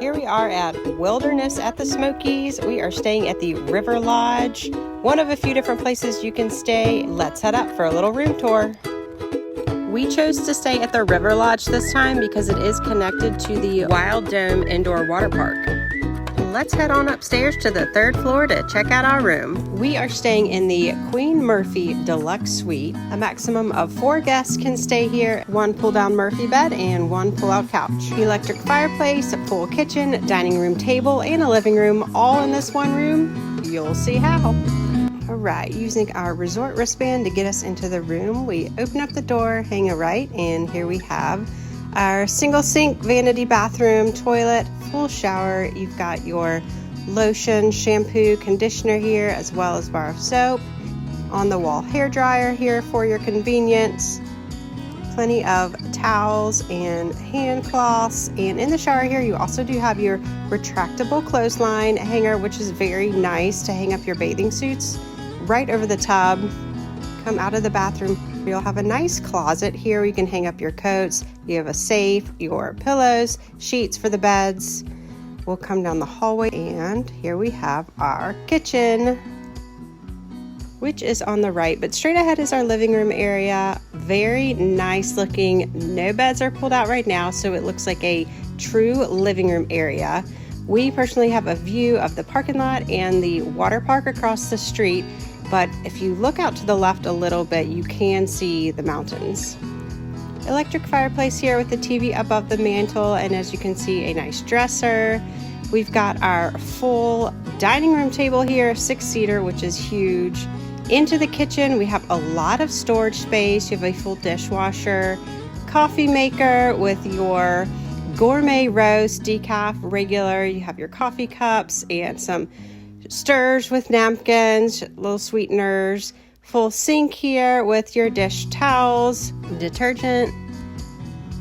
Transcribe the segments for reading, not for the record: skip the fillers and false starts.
Here we are at Wilderness at the Smokies. We are staying at the River Lodge, one of a few different places you can stay. Let's head up for a little room tour. We chose to stay at the River Lodge this time because it is connected to the Wild Dome Indoor Water Park. Let's head on upstairs to the 3rd floor to check out our room. We are staying in the Queen Murphy Deluxe Suite. A maximum of 4 guests can stay here. 1 pull-down Murphy bed and 1 pull-out couch. Electric fireplace, a full kitchen, dining room table, and a living room all in this one room. You'll see how. All right, using our resort wristband to get us into the room, we open up the door, hang a right, and here we have our single sink, vanity bathroom, toilet, full shower. You've got your lotion, shampoo, conditioner here, as well as bar of soap. On the wall hair dryer here for your convenience. Plenty of towels and hand cloths. And in the shower here, you also do have your retractable clothesline hanger, which is very nice to hang up your bathing suits right over the tub. Come out of the bathroom, you'll have a nice closet here where you can hang up your coats. You have a safe, your pillows, sheets for the beds. We'll come down the hallway, and here we have our kitchen, which is on the right, but straight ahead is our living room area. Very nice looking. No beds are pulled out right now, so it looks like a true living room area. We personally have a view of the parking lot and the water park across the street, but if you look out to the left a little bit, you can see the mountains. Electric fireplace here with the TV above the mantle, and as you can see, a nice dresser. We've got our full dining room table here, 6-seater, which is huge. Into the kitchen, we have a lot of storage space. You have a full dishwasher, coffee maker with your gourmet roast, decaf, regular. You have your coffee cups and some stirs with napkins, little sweeteners. Full sink here with your dish towels, detergent.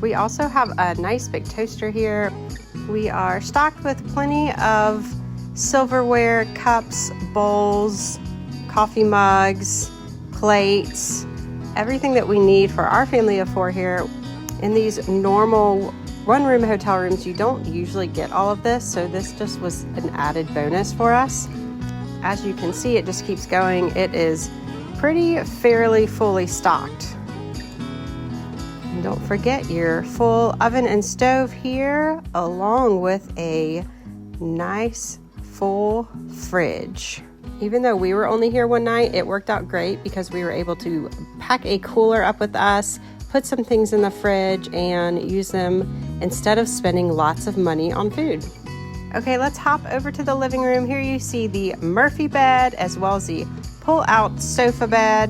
We also have a nice big toaster here. We are stocked with plenty of silverware, cups, bowls, coffee mugs, plates, everything that we need for our family of 4 here. In these normal one-room hotel rooms, you don't usually get all of this, so this just was an added bonus for us. As you can see, it just keeps going. It is fairly fully stocked. And don't forget your full oven and stove here, along with a nice full fridge. Even though we were only here one night, it worked out great because we were able to pack a cooler up with us, put some things in the fridge, and use them instead of spending lots of money on food. Okay, let's hop over to the living room. Here you see the Murphy bed as well as the pull-out sofa bed.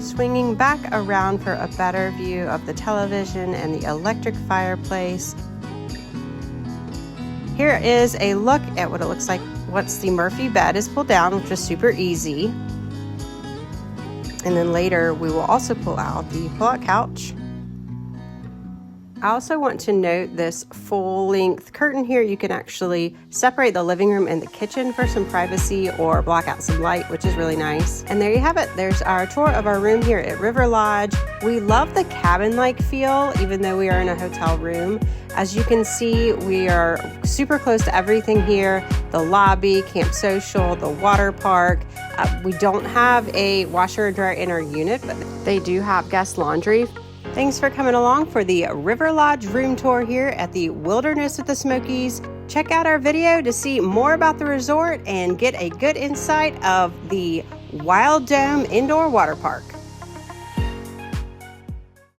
Swinging back around for a better view of the television and the electric fireplace. Here is a look at what it looks like once the Murphy bed is pulled down, which is super easy. And then later we will also pull out the pull-out couch. I also want to note this full-length curtain here. You can actually separate the living room and the kitchen for some privacy or block out some light, which is really nice. And there you have it. There's our tour of our room here at River Lodge. We love the cabin-like feel, even though we are in a hotel room. As you can see, we are super close to everything here. The lobby, Camp Social, the water park. We don't have a washer or dryer in our unit, but they do have guest laundry. Thanks for coming along for the River Lodge room tour here at the Wilderness at the Smokies. Check out our video to see more about the resort and get a good insight of the Wild Dome Indoor Water Park.